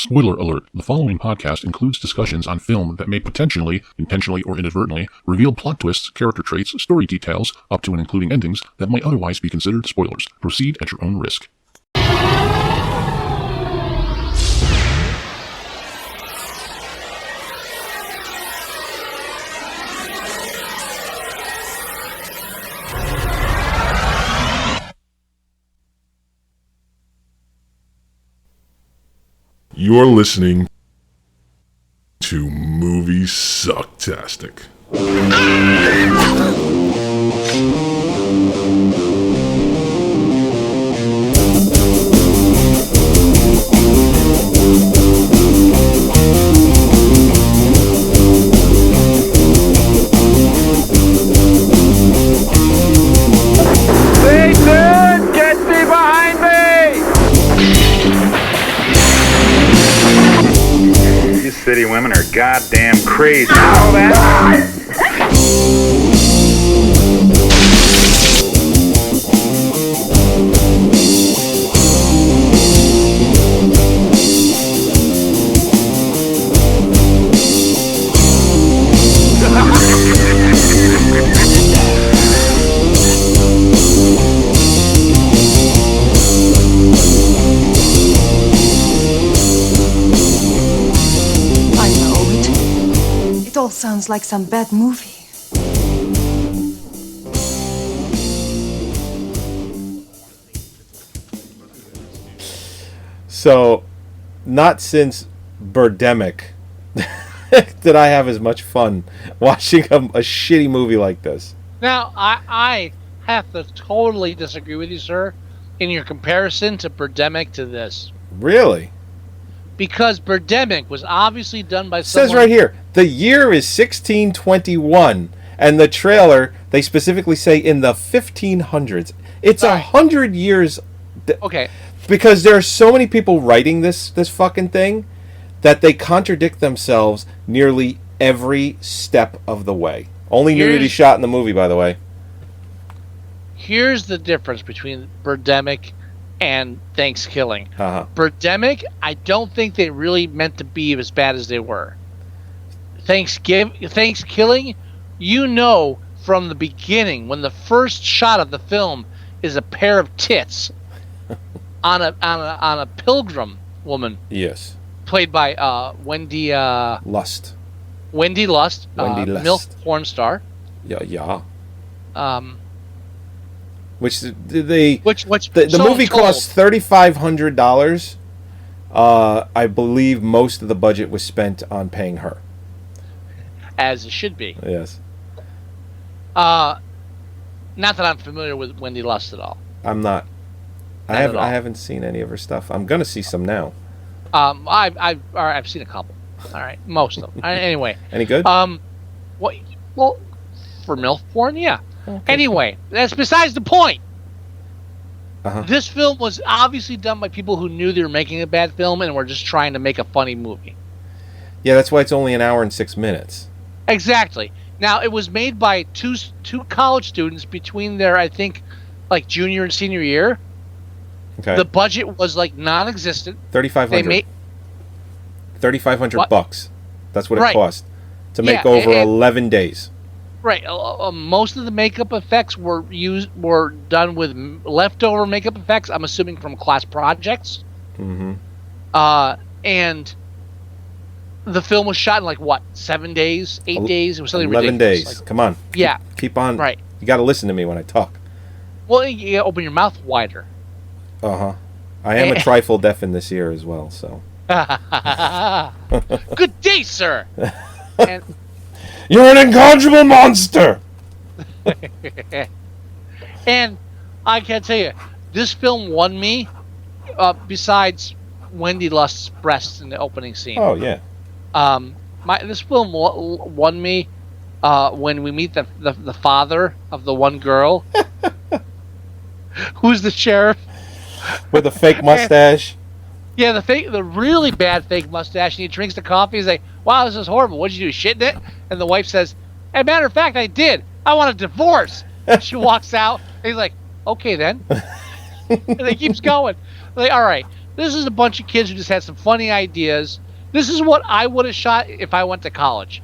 Spoiler alert, the following podcast includes discussions on film that may potentially, intentionally or inadvertently, reveal plot twists, character traits, story details, up to and including endings that might otherwise be considered spoilers. Proceed at your own risk. You're listening to Moviesucktastic. Satan, get thee behind me! These city women are goddamn crazy. All that. It all sounds like some bad movie. So, not since Birdemic did I have as much fun watching a shitty movie like this. Now, I have to totally disagree with you, sir, in your comparison to Birdemic to this. Really? Because Birdemic was obviously done by It says someone... right here, the year is 1621, and the trailer, they specifically say in the 1500s. It's 100 years... Okay. Because there are so many people writing this fucking thing that they contradict themselves nearly every step of the way. Only nudity shot in the movie, by the way. Here's the difference between Birdemic and Thankskilling. Birdemic, I don't think they really meant to be as bad as they were. Thankskilling, you know from the beginning, when the first shot of the film is a pair of tits on a pilgrim woman. Yes. Played by Wendy Lust. Wendy Lust. MILF porn star. Yeah. Which the movie cost $3,500. I believe most of the budget was spent on paying her. As it should be. Yes. Not that I'm familiar with Wendy Lust at all. I'm not. I haven't seen any of her stuff. I'm gonna see some now. I've seen a couple. All right, most of them. Anyway. Any good? Well, for MILF porn, yeah. Okay. Anyway, that's besides the point. This film was obviously done by people who knew they were making a bad film and were just trying to make a funny movie. Yeah, that's why it's only an hour and 6 minutes. Exactly. Now, it was made by two college students between their, I think, like junior and senior year. Okay. The budget was like non-existent. $3,500. $3,500 bucks. That's what it cost to make over 11 days. Right. Most of the makeup effects were done with leftover makeup effects. I'm assuming from class projects. Mm-hmm. And the film was shot in like what, 7 days, 8 days? It was something 11 ridiculous. days. Come on. Yeah. Keep on. Right. You got to listen to me when I talk. Well, you gotta open your mouth wider. I am a trifle deaf in this ear as well, so. Good day, sir. And you're an incorrigible monster. And I can tell you, this film won me. Besides Wendy Lust's breasts in the opening scene. Oh yeah. This film won me when we meet the father of the one girl, who's the sheriff. With a fake mustache. Yeah, the really bad fake mustache, and he drinks the coffee. He's like, "Wow, this is horrible. What'd you do, shit in it?" And the wife says, "As a matter of fact, I did. I want a divorce." And she walks out. And he's like, "Okay then." And he keeps going. Like, all right, This is a bunch of kids who just had some funny ideas. This is what I would have shot if I went to college.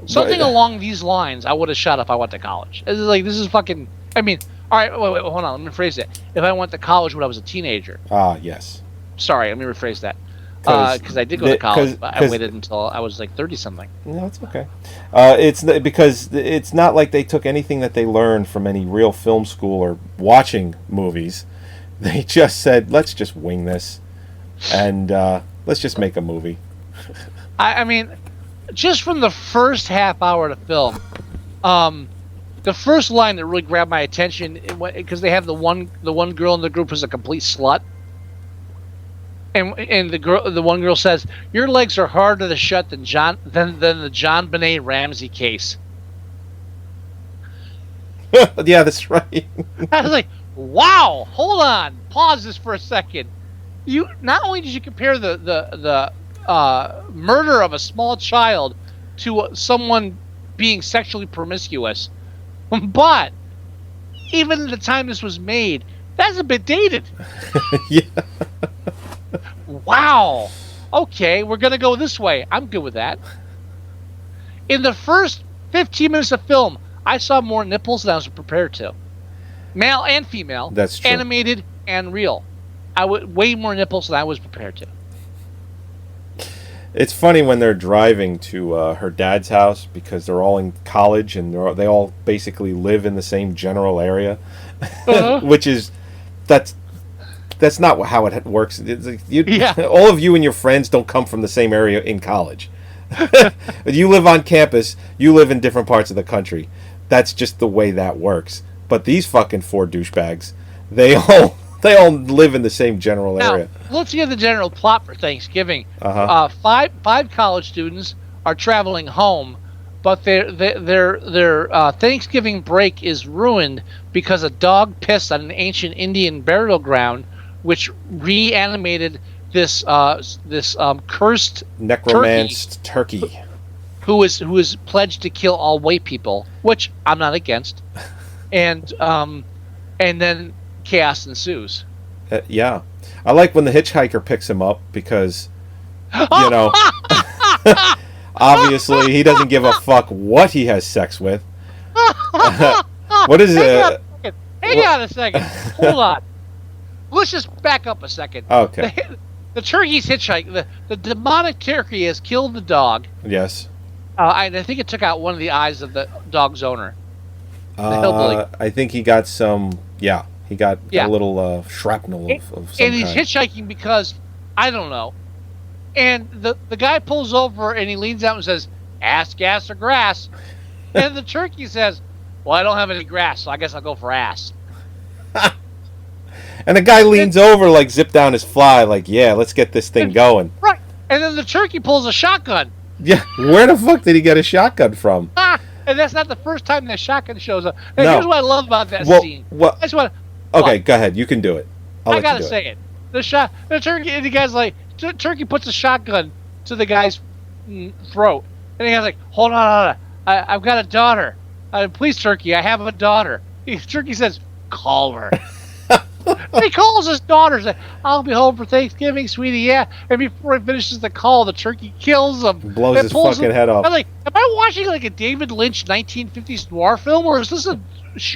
Something along these lines I would have shot if I went to college. This is fucking... I mean, all right, wait, hold on. Let me rephrase it. If I went to college when I was a teenager. Yes. Sorry, let me rephrase that. Because I did go to college, but I waited until I was like 30-something. No, it's okay. It's because it's not like they took anything that they learned from any real film school or watching movies. They just said, let's just wing this, and let's just make a movie. I mean, just from the first half hour of the film, the first line that really grabbed my attention, because they have the one girl in the group who's a complete slut. And the one girl says, "Your legs are harder to shut than the John Benet Ramsey case." Yeah, that's right. I was like, "Wow, hold on, pause this for a second. You not only did you compare the murder of a small child to someone being sexually promiscuous, but even at the time this was made, that's a bit dated." Yeah. Wow. Okay, we're going to go this way. I'm good with that. In the first 15 minutes of film, I saw more nipples than I was prepared to. Male and female. That's true. Animated and real. Way more nipples than I was prepared to. It's funny when they're driving to her dad's house, because they're all in college and they all basically live in the same general area, which is that's not how it works. It's like all of you and your friends don't come from the same area in college. You live on campus. You live in different parts of the country. That's just the way that works. But these fucking 4 douchebags, they all live in the same general area. Now, let's get the general plot for Thanksgiving. Five college students are traveling home, but their Thanksgiving break is ruined because a dog pissed on an ancient Indian burial ground, which reanimated this cursed necromanced turkey who is pledged to kill all white people, which I'm not against, and then chaos ensues. Yeah, I like when the hitchhiker picks him up, because obviously he doesn't give a fuck what he has sex with. What is it? Hang on a second. Hold on. Let's just back up a second. Okay. The turkey's hitchhike. The demonic turkey has killed the dog. Yes. I think it took out one of the eyes of the dog's owner. The hillbilly. I think he got some. Yeah, he got a little shrapnel of some and he's kind. hitchhiking because I don't know. And the guy pulls over and he leans out and says, "Ass, gas, or grass?" And the turkey says, "Well, I don't have any grass, so I guess I'll go for ass." And the guy leans over, like, zip down his fly, like, yeah, let's get this thing going. Right. And then the turkey pulls a shotgun. Yeah, where the fuck did he get a shotgun from? And that's not the first time that shotgun shows up. And No. here's what I love about that scene. That's what. Okay, go ahead. You can do it. I gotta say it. The turkey, and the guy's like, turkey puts a shotgun to the guy's throat, and the guy's like, "Hold on, I've got a daughter. Please, turkey, I have a daughter." Turkey says, "Call her." He calls his daughter, says, "I'll be home for Thanksgiving, sweetie." Yeah, and before he finishes the call, the turkey kills him, blows his fucking head off. I'm like, am I watching like a David Lynch 1950s noir film, or is this a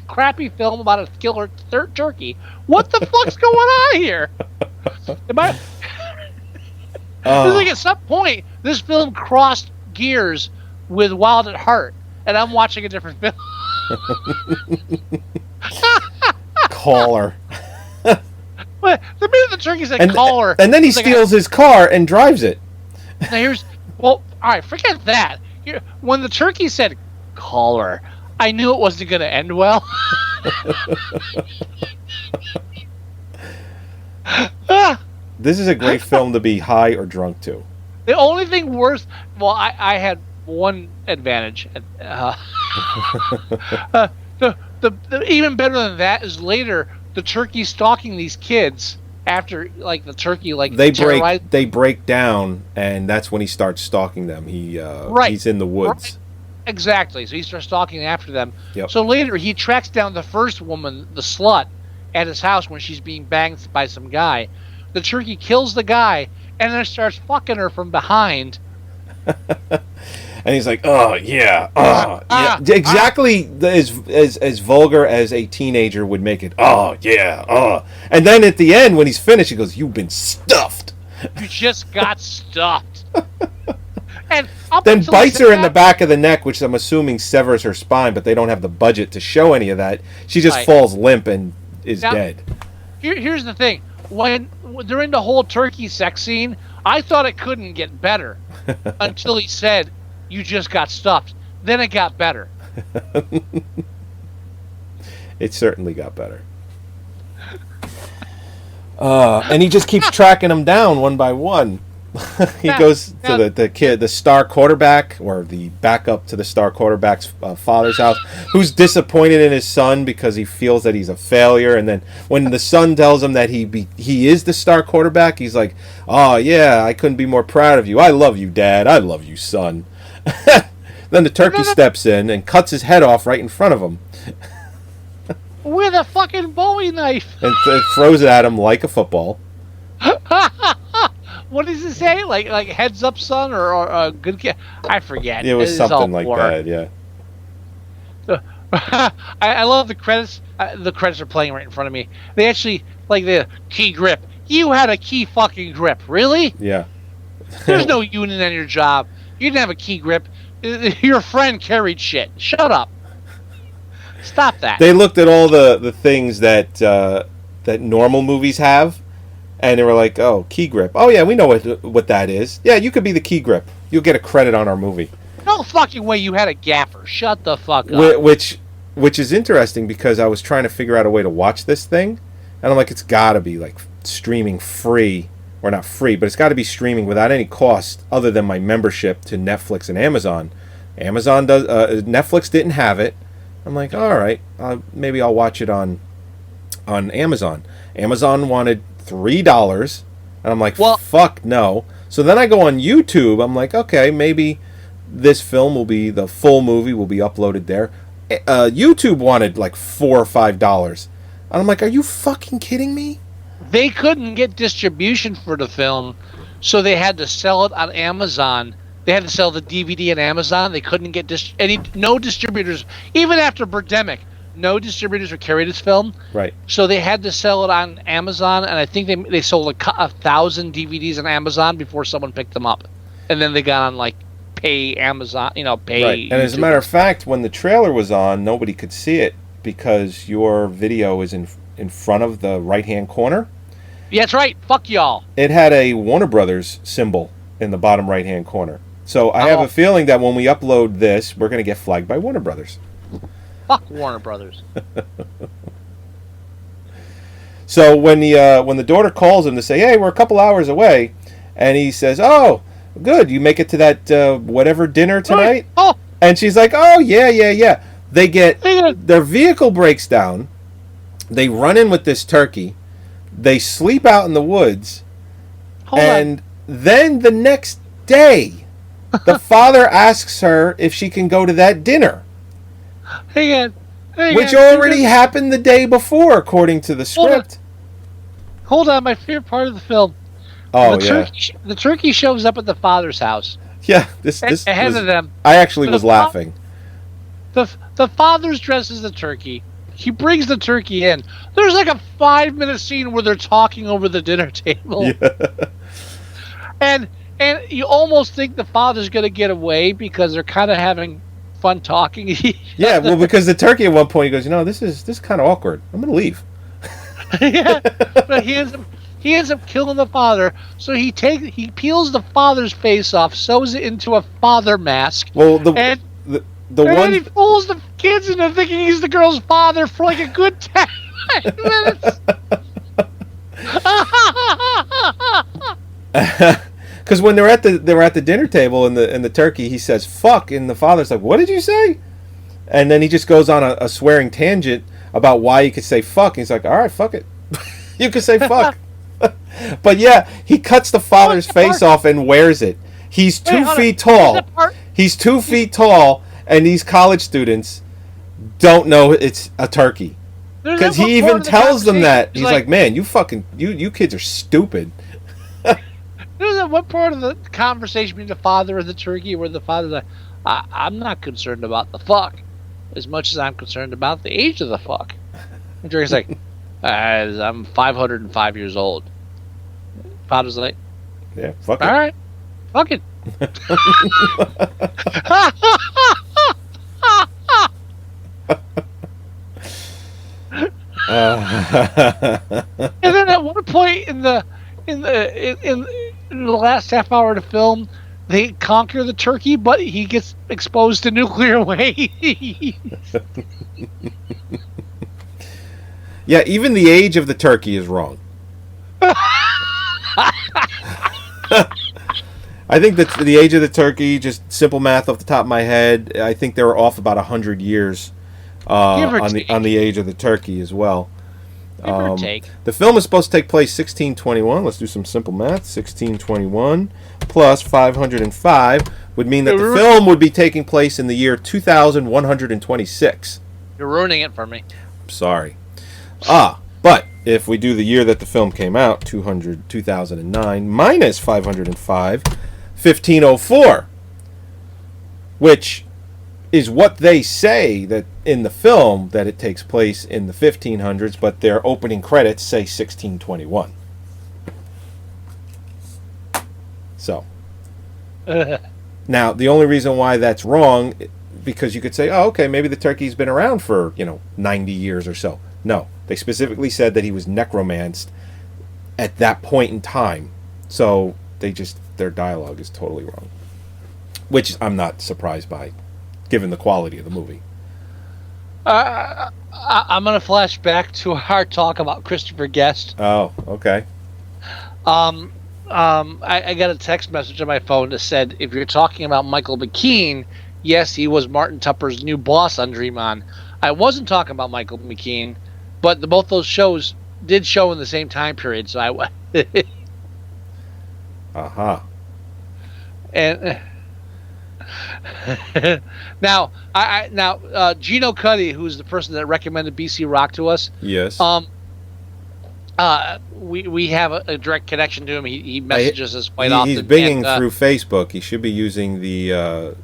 crappy film about a killer turkey? What the fuck's going on here? Am I? It's like at some point, this film crossed gears with Wild at Heart, and I'm watching a different film. Call her. But the minute the turkey said "call her," and then he steals his car and drives it. Now all right, forget that. When the turkey said "call her," I knew it wasn't going to end well. This is a great film to be high or drunk to. The only thing worse, well, I had one advantage. The even better than that is later the turkey stalking these kids after like the turkey they break down, and that's when he starts stalking them. He's in the woods. Right. Exactly. So he starts stalking after them. Yep. So later he tracks down the first woman, the slut, at his house when she's being banged by some guy. the turkey kills the guy and then starts fucking her from behind. And he's like, oh, yeah, yeah. Exactly as vulgar as a teenager would make it. Oh, yeah, And then at the end, when he's finished, he goes, you've been stuffed. You just got stuffed. And then bites her in the back of the neck, which I'm assuming severs her spine, but they don't have the budget to show any of that. She just falls limp and is dead. Here's the thing. When during the whole turkey sex scene, I thought it couldn't get better until he said, you just got stuffed. Then it got better. It certainly got better. And he just keeps tracking them down one by one. He goes to the star quarterback, or the backup to the star quarterback's father's house, who's disappointed in his son because he feels that he's a failure. And then when the son tells him that he is the star quarterback, he's like, oh yeah, I couldn't be more proud of you. I love you, Dad. I love you, son. Then the turkey steps in and cuts his head off right in front of him. With a fucking Bowie knife. And throws it at him like a football. What does it say? Like heads up, son, or a good kid? I forget. It was something like that, yeah. I love the credits. The credits are playing right in front of me. They actually, like, the key grip. You had a key fucking grip. Really? Yeah. There's no union on your job. You didn't have a key grip. Your friend carried shit. Shut up. Stop that. They looked at all the things that normal movies have, and they were like, oh, key grip. Oh, yeah, we know what that is. Yeah, you could be the key grip. You'll get a credit on our movie. No fucking way you had a gaffer. Shut the fuck up. Which is interesting, because I was trying to figure out a way to watch this thing, and I'm like, it's got to be like streaming free. Or not free, but it's got to be streaming without any cost other than my membership to Netflix and Amazon. Netflix didn't have it. I'm like, all right, maybe I'll watch it on Amazon. Amazon wanted $3, and I'm like, well, fuck no. So then I go on YouTube. I'm like, okay, maybe this film the full movie will be uploaded there. YouTube wanted like $4 or $5, and I'm like, are you fucking kidding me? They couldn't get distribution for the film, so they had to sell it on Amazon. They had to sell the DVD on Amazon. They couldn't get no distributors, even after Birdemic. No distributors would carry this film. Right. So they had to sell it on Amazon, and I think they sold 1,000 DVDs on Amazon before someone picked them up, and then they got on like pay Amazon, pay. Right. And as a matter of fact, when the trailer was on, nobody could see it because your video is in front of the right-hand corner. Yeah, that's right. Fuck y'all. It had a Warner Brothers symbol in the bottom right-hand corner. So I have a feeling that when we upload this, we're going to get flagged by Warner Brothers. Fuck Warner Brothers. So when the daughter calls him to say, hey, we're a couple hours away, and he says, oh, good, you make it to that whatever dinner tonight? Oh. And she's like, oh, yeah. They their vehicle breaks down. They run in with this turkey. They sleep out in the woods. Then the next day, the father asks her if she can go to that dinner. Which already happened the day before, according to the script. Hold on, my favorite part of the film. Oh, the turkey shows up at the father's house. Yeah, this ahead of them. I actually was laughing. The father's dressed as the turkey. He brings the turkey in. There's like a 5-minute scene where they're talking over the dinner table. Yeah. And you almost think the father's going to get away because they're kind of having fun talking. Yeah, well, because the turkey at one point, he goes, this is kind of awkward. I'm going to leave. Yeah, but he ends up killing the father. So he peels the father's face off, sews it into a father mask. Well, then he fools the kids into thinking he's the girl's father for like a good 10 minutes. Because when they were at the dinner table and the turkey, he says fuck, and the father's like, what did you say? And then he just goes on a swearing tangent about why he could say fuck. And he's like, all right, fuck it. You can say fuck. But yeah, he cuts the father's face off and wears it. He's 2 feet tall. He's 2 feet tall, and these college students don't know it's a turkey. There's Because that one he part even of the tells them that. conversation, He's like, man, you kids are stupid. There's that one part of the conversation between the father and the turkey where the father's like, I'm not concerned about the fuck as much as I'm concerned about the age of the fuck. And turkey's like, I'm 505 years old. Father's like, Yeah, fuck it. all right, fuck it. And then at one point in the last half hour of the film, they conquer the turkey, but he gets exposed to nuclear waste. Yeah, even the age of the turkey is wrong. I think that the age of the turkey, just simple math off the top of my head, I think they were off about 100 years on the age of the turkey as well. Give or take. The film is supposed to take place 1621. Let's do some simple math. 1621 plus 505 would mean that the film would be taking place in the year 2126. You're ruining it for me. I'm sorry. But if we do the year that the film came out, 2009 minus 505, 1504, which is what they say that in the film that it takes place in the 1500s, but their opening credits say 1621. So now the only reason why that's wrong, because you could say, oh, okay, maybe the turkey's been around for 90 years or so. No, they specifically said that he was necromanced at that point in time. So their dialogue is totally wrong, which I'm not surprised by, given the quality of the movie. I'm going to flash back to our talk about Christopher Guest. Oh, okay. I got a text message on my phone that said, if you're talking about Michael McKean, yes, he was Martin Tupper's new boss on Dream On. I wasn't talking about Michael McKean, but both those shows did show in the same time period, so I... Uh-huh. And... now Gino Cuddy, who's the person that recommended BC Rock to us. Yes. We have a direct connection to him. He messages us quite often. He's binging through Facebook. He should be using the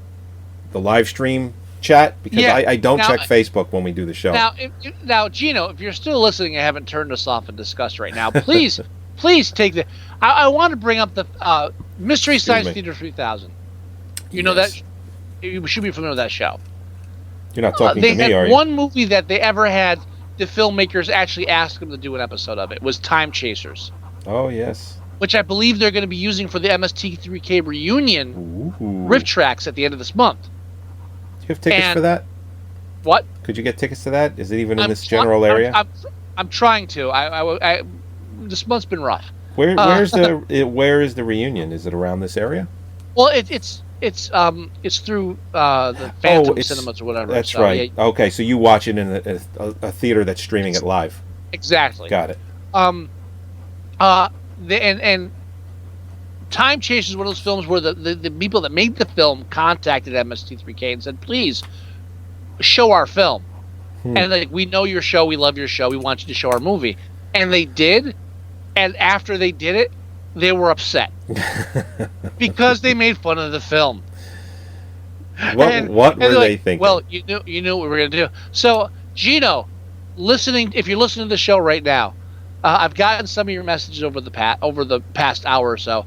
live stream chat, because I don't check Facebook when we do the show. Now, Gino, if you're still listening and haven't turned us off and discussed right now, please take the. I want to bring up the Mystery Science Theater 3000. You know that you should be familiar with that show. You're not talking to me, are you? They had one movie that they ever had. The filmmakers actually asked them to do an episode of it. Was Time Chasers. Oh yes. Which I believe they're going to be using for the MST3K reunion riff tracks at the end of this month. Do you have tickets for that? What? Could you get tickets to that? Is it even in this general area? I'm trying to. I this month's been rough. Where is the reunion? Is it around this area? Well, it's through the Phantom Cinemas or whatever. That's right. Yeah. Okay, so you watch it in a theater that's streaming it live. Exactly. Got it. And Time Chasers is one of those films where the people that made the film contacted MST3K and said, please show our film. And we know your show, we love your show, we want you to show our movie. And they did. And after they did it, they were upset because they made fun of the film. What were they thinking? Well, you knew what we were going to do. So, Gino, if you're listening to the show right now, I've gotten some of your messages over the past hour or so.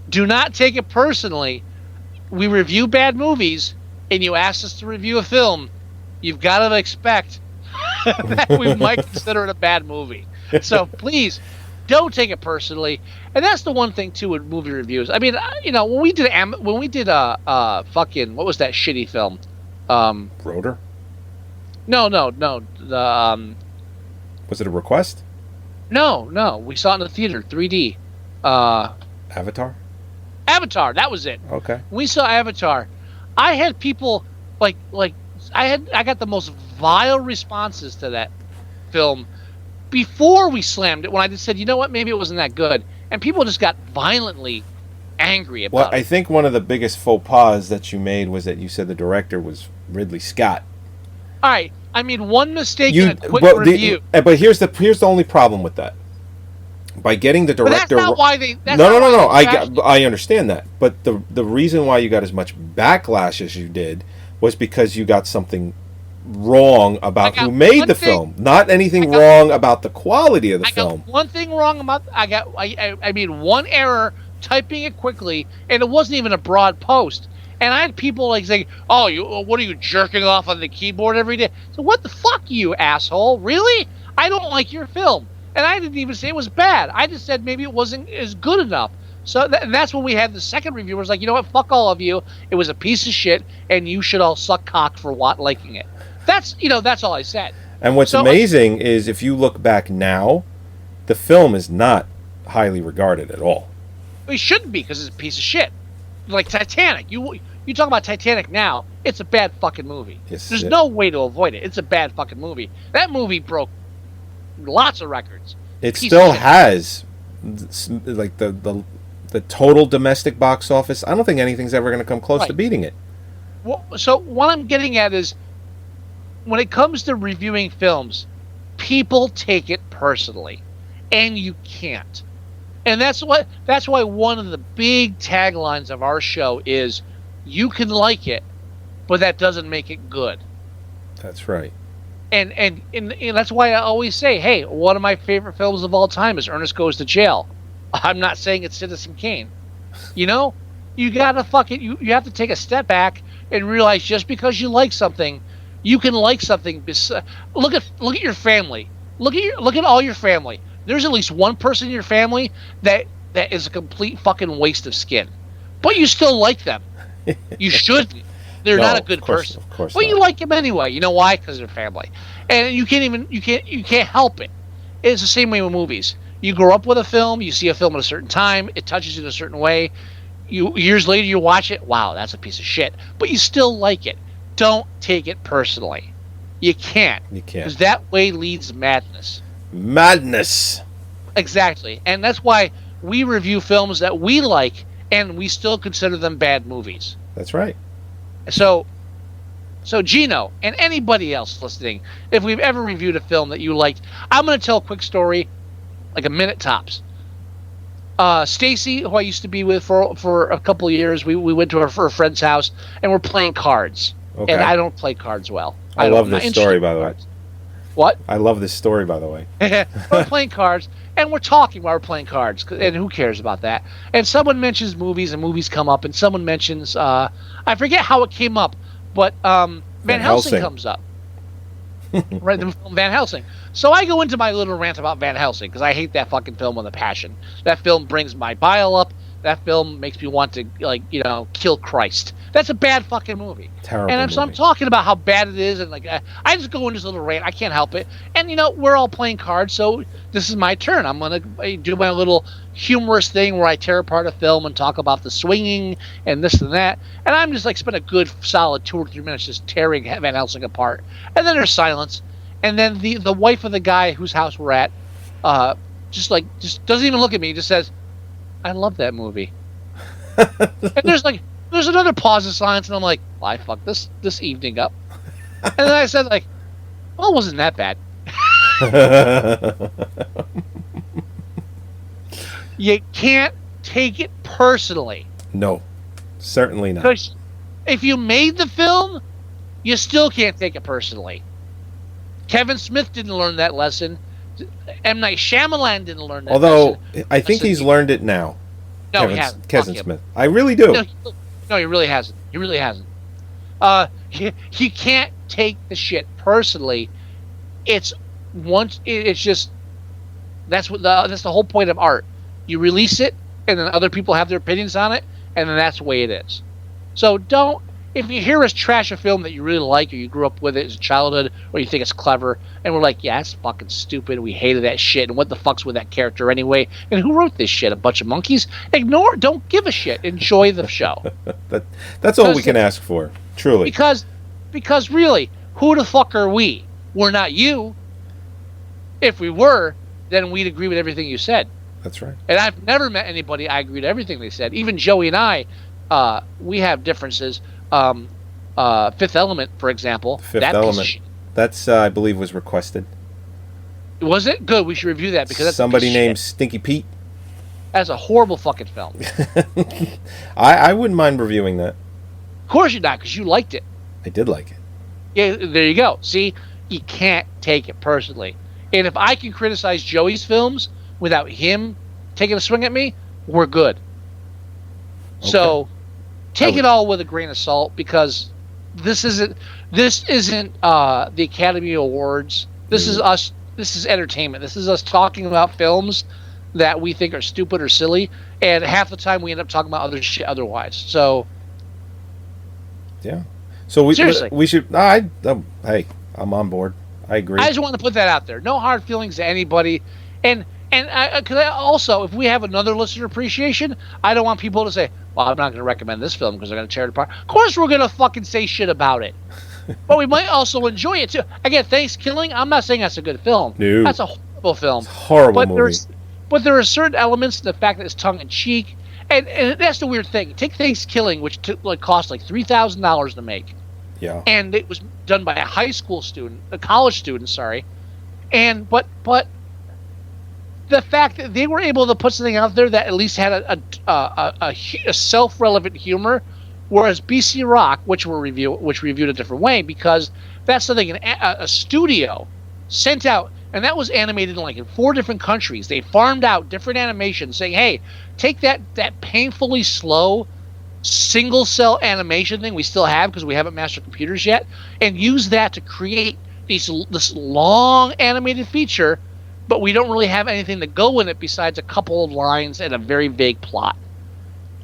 Do not take it personally. We review bad movies, and you asked us to review a film. You've got to expect that we might consider it a bad movie. So please, don't take it personally. And that's the one thing too with movie reviews. I mean, when we did fucking, what was that shitty film? Rotor? No. The was it a request? No. We saw it in the theater, 3D. Avatar. Avatar. That was it. Okay. We saw Avatar. I had people I got the most vile responses to that film before we slammed it, when I just said, you know what, maybe it wasn't that good. And people just got violently angry about it. Well, I think one of the biggest faux pas that you made was that you said the director was Ridley Scott. All right, I made one mistake You in a quick well, review. but here's the only problem with that. By getting the But director, that's not why they. That's no, not no, no, no. why they trashed it. I understand that, but the reason why you got as much backlash as you did was because you got something wrong about I got who made one the thing- film, not anything I got- wrong about the quality of the I film. got one thing wrong about. I made one error typing it quickly, and it wasn't even a broad post. And I had people like saying, "Oh, what are you jerking off on the keyboard every day?" So what the fuck, you asshole? Really? I don't like your film, and I didn't even say it was bad. I just said maybe it wasn't as good enough. So and that's when we had the second reviewer was like, "You know what? Fuck all of you. It was a piece of shit, and you should all suck cock for liking it." That's that's all I said. And what's So- amazing is if you look back now, the film is not highly regarded at all. It shouldn't be because it's a piece of shit. Like Titanic. You talk about Titanic now, it's a bad fucking movie. Yes, There's it- no way to avoid it. It's a bad fucking movie. That movie broke lots of records. It Piece still of shit. has like the total domestic box office. I don't think anything's ever going to come close to Right. beating it. Well, so what I'm getting at is when it comes to reviewing films, people take it personally, and you can't. And that's why one of the big taglines of our show is you can like it, but that doesn't make it good. That's right. And that's why I always say, hey, one of my favorite films of all time is Ernest Goes to Jail. I'm not saying it's Citizen Kane. You gotta you have to take a step back and realize just because you like something, you can like something. Look at your family. Look at all your family. There's at least one person in your family that is a complete fucking waste of skin, but you still like them. You shouldn't. They're No, not a good of course- person. of course But you not. like them anyway. You know why? Because they're family, and you can't help it. It's the same way with movies. You grow up with a film, you see a film at a certain time, it touches you in a certain way. Years later, you watch it. Wow, that's a piece of shit. But you still like it. Don't take it personally. You can't. You can't. Because that way leads madness. Madness. Exactly. And that's why we review films that we like, and we still consider them bad movies. That's right. So Gino and anybody else listening, if we've ever reviewed a film that you liked, I'm going to tell a quick story, like a minute tops. Stacy, who I used to be with for a couple of years, we went to her friend's house and we're playing cards. Okay. And I don't play cards well. I don't- love I'm not this story, interested by in the way. cards. What? I love this story, by the way. We're playing cards, and we're talking while we're playing cards, and who cares about that? And someone mentions movies, and movies come up, and someone mentions, I forget how it came up, but Van Helsing Helsing. comes up. Right, the film Van Helsing. So I go into my little rant about Van Helsing, because I hate that fucking film with a passion. That film brings my bile up. That film makes me want to, kill Christ. That's a bad fucking movie. Terrible And so I'm movie. talking about how bad it is, and I just go into this little rant. I can't help it. And we're all playing cards, so this is my turn. I'm gonna do my little humorous thing where I tear apart a film and talk about the swinging and this and that. And I'm just spend a good solid 2 or 3 minutes just tearing Van Helsing apart. And then there's silence. And then the wife of the guy whose house we're at, just doesn't even look at me. Just says, "I love that movie." And there's another pause of silence, and I'm like, well, I fucked this evening up. And then I said, well, it wasn't that bad. You can't take it personally. No, certainly not. Because if you made the film, you still can't take it personally. Kevin Smith didn't learn that lesson. M. Night Shyamalan didn't learn that Although lesson. I think he's learned it now. No, he hasn't. Kevin Fuck him. Smith. I really do. No, he really hasn't. He really hasn't. You can't take the shit personally. It's just that's the whole point of art. You release it, and then other people have their opinions on it, and then that's the way it is. So if you hear us trash a film that you really like, or you grew up with it as a childhood, or you think it's clever, and we're like, yeah, it's fucking stupid, we hated that shit, and what the fuck's with that character anyway? And who wrote this shit? A bunch of monkeys? Ignore, don't give a shit. Enjoy the show. That's all we can ask for, truly. Because really, who the fuck are we? We're not you. If we were, then we'd agree with everything you said. That's right. And I've never met anybody I agree with everything they said. Even Joey and I, we have differences. Fifth Element, for example. Fifth that Element. Piece of shit, That's I believe was requested. Was it good? We should review that because that's Somebody named Stinky Pete. That's a horrible fucking film. I wouldn't mind reviewing that. Of course you're not, because you liked it. I did like it. Yeah, there you go. See, you can't take it personally. And if I can criticize Joey's films without him taking a swing at me, we're good. Okay. So take it all with a grain of salt, because this isn't the Academy Awards. This is us. This is entertainment. This is us talking about films that we think are stupid or silly, and half the time we end up talking about other shit otherwise. So yeah. So we should. Hey, I'm on board. I agree. I just want to put that out there. No hard feelings to anybody, and because also, if we have another listener appreciation, I don't want people to say, "Well, I'm not going to recommend this film because they're going to tear it apart." Of course, we're going to fucking say shit about it, but we might also enjoy it too. Again, Thankskilling. I'm not saying that's a good film. No, that's a horrible film. It's a horrible movie. But there are certain elements to the fact that it's tongue in cheek, and that's the weird thing. Take Thankskilling, which cost like $3,000 to make. Yeah. And it was done by a college student, sorry. And but the fact that they were able to put something out there that at least had a self-relevant humor, whereas BC Rock, which reviewed a different way, because that's something a studio sent out, and that was animated in 4 different countries. They farmed out different animations, saying, "Hey, take that painfully slow single cell animation thing we still have because we haven't mastered computers yet, and use that to create this long animated feature, but we don't really have anything to go in it besides a couple of lines and a very vague plot."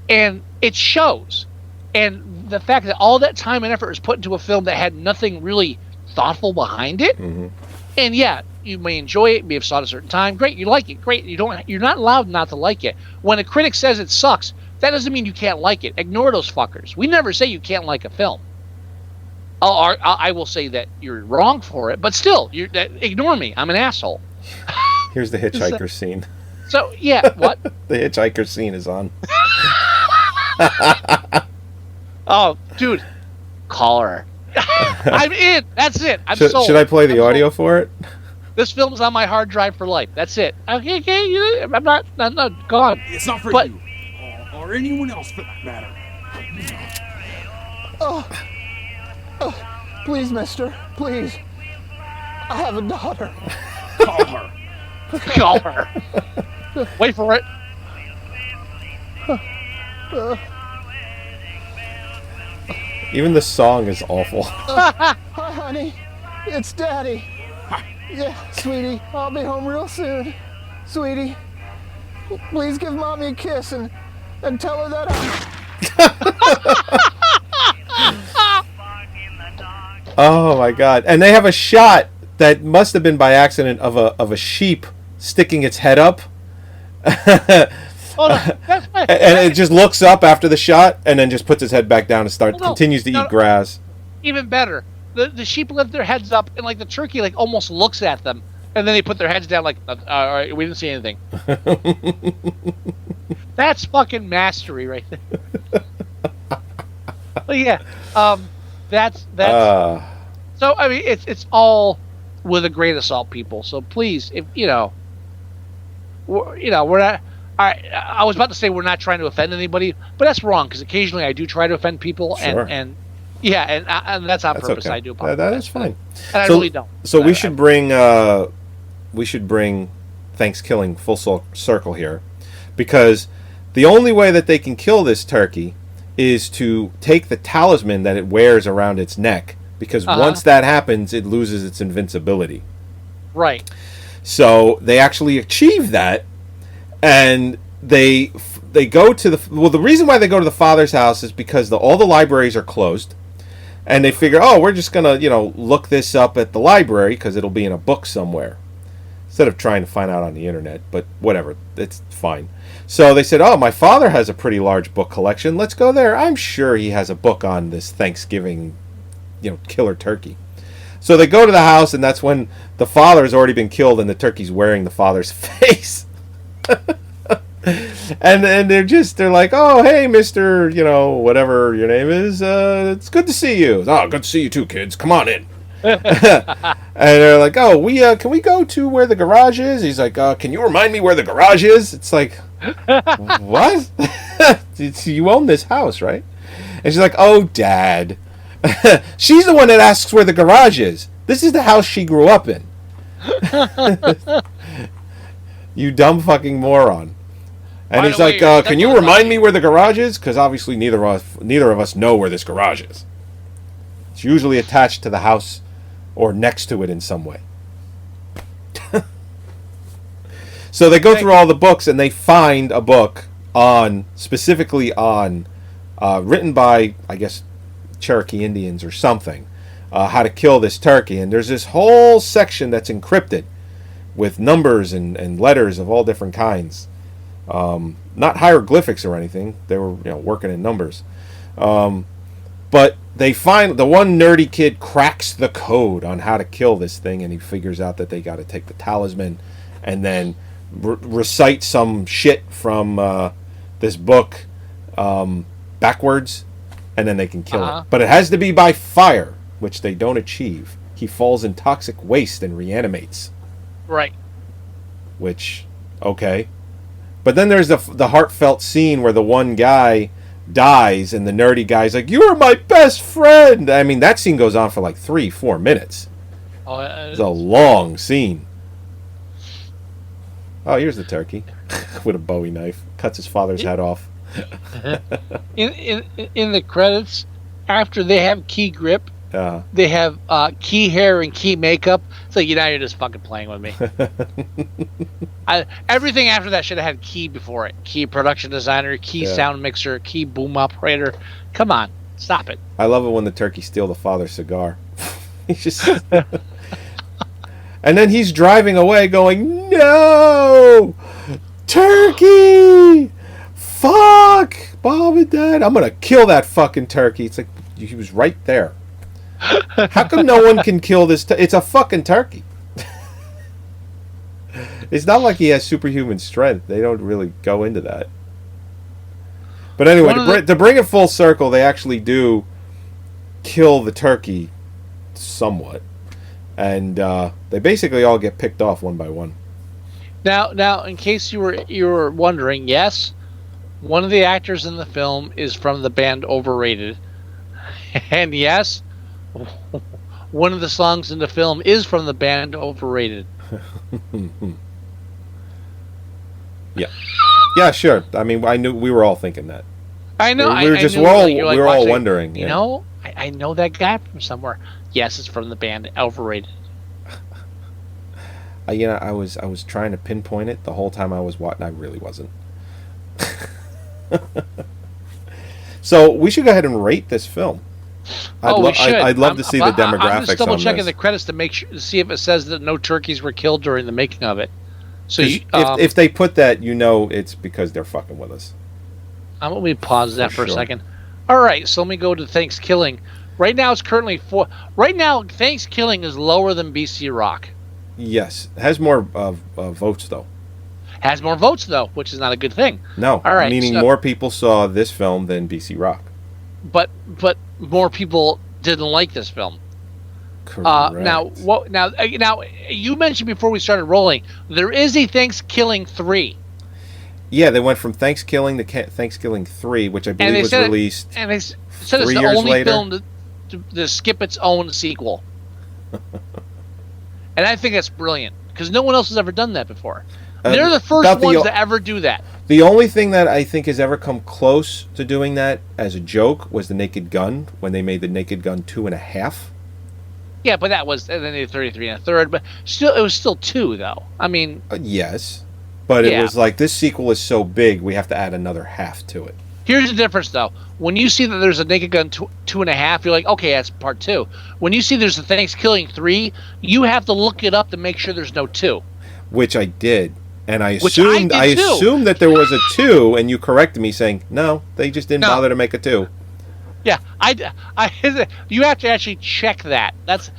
And it shows. And the fact that all that time and effort was put into a film that had nothing really thoughtful behind it, and yeah, you may enjoy it, you may have saw it at a certain time. Great, you like it. Great, you're not allowed not to like it. When a critic says it sucks, that doesn't mean you can't like it. Ignore those fuckers. We never say you can't like a film. I will say that you're wrong for it, but still, ignore me. I'm an asshole. Here's the hitchhiker scene. So yeah, what? The hitchhiker scene is on. Oh, dude, call her. I'm in. That's it. I'm sold. Should I play the audio for it? This film's on my hard drive for life. That's it. Okay, I'm not gone. It's not for you, or anyone else for that matter. Oh, please, mister, please. I have a daughter. Call her. Call her. Wait for it. Even the song is awful. Hi, honey. It's Daddy. Yeah, sweetie. I'll be home real soon. Sweetie, please give Mommy a kiss and tell her that Oh my God! And they have a shot that must have been by accident of a sheep sticking its head up. Oh, no, that's my, and it just looks up after the shot and then just puts its head back down and continues to eat grass. Even better, the sheep lift their heads up, and the turkey almost looks at them, and then they put their heads down all right, we didn't see anything. That's fucking mastery right there. But yeah, that's so I mean it's all with a grain of salt, people. So please, if we're not. All right, I was about to say we're not trying to offend anybody, but that's wrong, because occasionally I do try to offend people, sure. and that's on purpose. Okay. I do apologize. That is fine. And I really don't. So we should bring Thankskilling full circle here, because the only way that they can kill this turkey is to take the talisman that it wears around its neck, because once that happens, it loses its invincibility. Right. So they actually achieve that. And they go to the reason why they go to the father's house is because all the libraries are closed, and they figure, we're just gonna look this up at the library because it'll be in a book somewhere, instead of trying to find out on the internet. But whatever, it's fine. So they said, my father has a pretty large book collection. Let's go there. I'm sure he has a book on this Thanksgiving, killer turkey. So they go to the house, and that's when the father's already been killed and the turkey's wearing the father's face. and they're like, oh, hey, Mr. Whatever your name is, it's good to see you. Oh, good to see you too, kids. Come on in. And they're like, "Oh, we can we go to where the garage is?" He's like, "Can you remind me where the garage is?" It's like, what? You own this house, right? And she's like, "Oh, Dad." She's the one that asks where the garage is. This is the house she grew up in. You dumb fucking moron. And By he's the way, like, you're "Can you remind me where the garage is?" Because obviously neither of us know where this garage is. It's usually attached to the house or next to it in some way. So they go through all the books and they find a book specifically on, written by, I guess, Cherokee Indians or something, how to kill this turkey. And there's this whole section that's encrypted with numbers and letters of all different kinds. Not hieroglyphics or anything. They were working in numbers. But they find the one nerdy kid cracks the code on how to kill this thing, and he figures out that they got to take the talisman and then recite some shit from this book backwards, and then they can kill it. But it has to be by fire, which they don't achieve. He falls in toxic waste and reanimates. Right. Which, okay. But then there's the heartfelt scene where the one guy dies and the nerdy guy's like, "You were my best friend." I mean, that scene goes on for like 3-4 minutes. It's a long scene. Oh, here's the turkey with a Bowie knife. Cuts his father's head off. in the credits, after they have key grip, they have key hair and key makeup. It's like, you're just fucking playing with me. Everything after that should have had key before it. Key production designer, key sound mixer, key boom operator. Come on, stop it. I love it when the turkey steals the father's cigar. He's just... And then he's driving away going, "No! Turkey! Fuck! Mom and Dad, I'm gonna kill that fucking turkey." It's like, he was right there. How come no one can kill this? It's a fucking turkey. It's not like he has superhuman strength. They don't really go into that. But anyway, to bring it full circle, they actually do kill the turkey somewhat. And they basically all get picked off one by one. Now, in case you were wondering, yes, one of the actors in the film is from the band Overrated. And yes, one of the songs in the film is from the band Overrated. Yeah, sure. I mean, I knew we were all thinking that. I know. We were all wondering. You know, I know that guy from somewhere. Yes, it's from the band Overrated. I was trying to pinpoint it the whole time I was watching. I really wasn't. So we should go ahead and rate this film. We should. I'd love to see the demographics. I'm just double checking this. the credits to see if it says that no turkeys were killed during the making of it. So if they put that, it's because they're fucking with us. Let me pause that for a second. All right, so let me go to Thankskilling. Right now it's currently Right now, Thankskilling is lower than BC Rock. Yes, it has more votes though. Has more votes though, which is not a good thing. No, all right, meaning more people saw this film than BC Rock. But more people didn't like this film. Correct. Now you mentioned before we started rolling, there is a Thankskilling 3. Yeah, they went from Thankskilling to Thankskilling 3, which I believe was released. And they said it's the only film to skip its own sequel. And I think that's brilliant because no one else has ever done that before. They're the first ones to ever do that. The only thing that I think has ever come close to doing that as a joke was the Naked Gun, when they made the Naked Gun 2.5. Yeah, but that was, and then they did 33 1/3, but still, it was still 2 though. I mean, yes, but it was like, this sequel is so big, we have to add another half to it. Here's the difference though. When you see that there's a Naked Gun 2.5, you're like, okay, that's part 2. When you see there's a Thankskilling 3, you have to look it up to make sure there's no 2. Which I did. And I assumed that there was a 2, and you corrected me saying, no, they just didn't bother to make a 2. Yeah, you have to actually check that. That's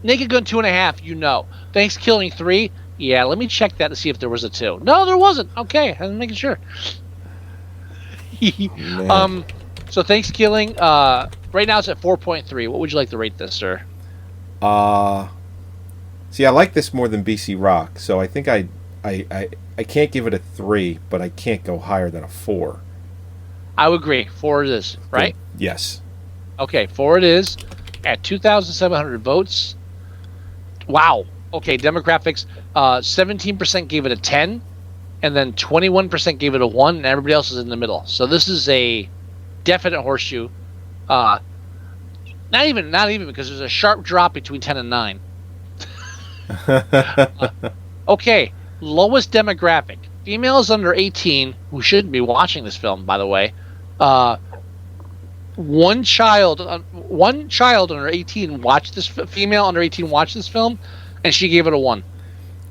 Naked Gun 2.5, you know. Thankskilling 3, yeah, let me check that to see if there was a 2. No, there wasn't. Okay, I'm making sure. So Thankskilling, right now it's at 4.3. What would you like to rate this, sir? See, I like this more than BC Rock, so I think I can't give it a 3, but I can't go higher than a 4. I would agree. 4 it is, right? Yes. Okay, 4 it is at 2,700 votes. Wow. Okay, demographics. 17% gave it a 10, and then 21% gave it a 1, and everybody else is in the middle. So this is a definite horseshoe. Not even because there's a sharp drop between 10 and 9. Okay, lowest demographic. Females under 18 who shouldn't be watching this film, by the way. One child under 18 watched this female under 18 watched this film, and she gave it a 1.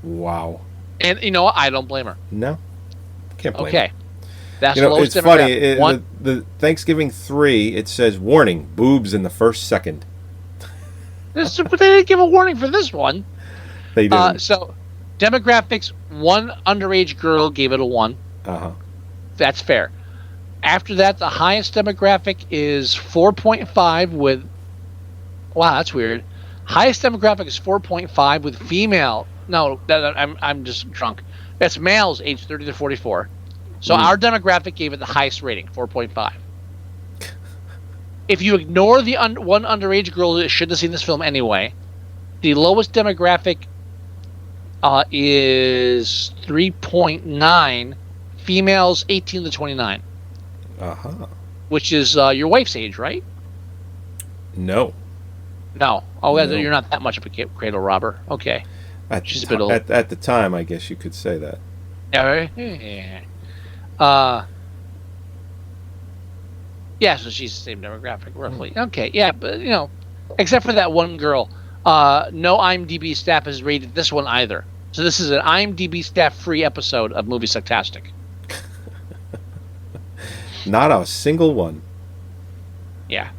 Wow. And you know what? I don't blame her. No. Can't blame Okay. her. That's You know, lowest it's funny. demographic. The Thanksgiving 3, it says, warning, boobs in the first second. But they didn't give a warning for this one. They didn't. So, demographics, one underage girl gave it a 1. Uh-huh. That's fair. After that, the highest demographic is 4.5 with... Wow, that's weird. Highest demographic is 4.5 with female... No, I'm just drunk. That's males aged 30 to 44. So our demographic gave it the highest rating, 4.5. If you ignore the one underage girl that shouldn't have seen this film anyway, the lowest demographic is 3.9, females 18 to 29. Uh-huh. Which is your wife's age, right? No. No. Oh, No. You're not that much of a cradle robber. Okay. She's a bit old. At the time, I guess you could say that. Yeah. Yeah, so she's the same demographic, roughly. Okay, yeah, but, except for that one girl, no IMDb staff has rated this one either. So this is an IMDb staff-free episode of Moviesucktastic. Not a single one. Yeah.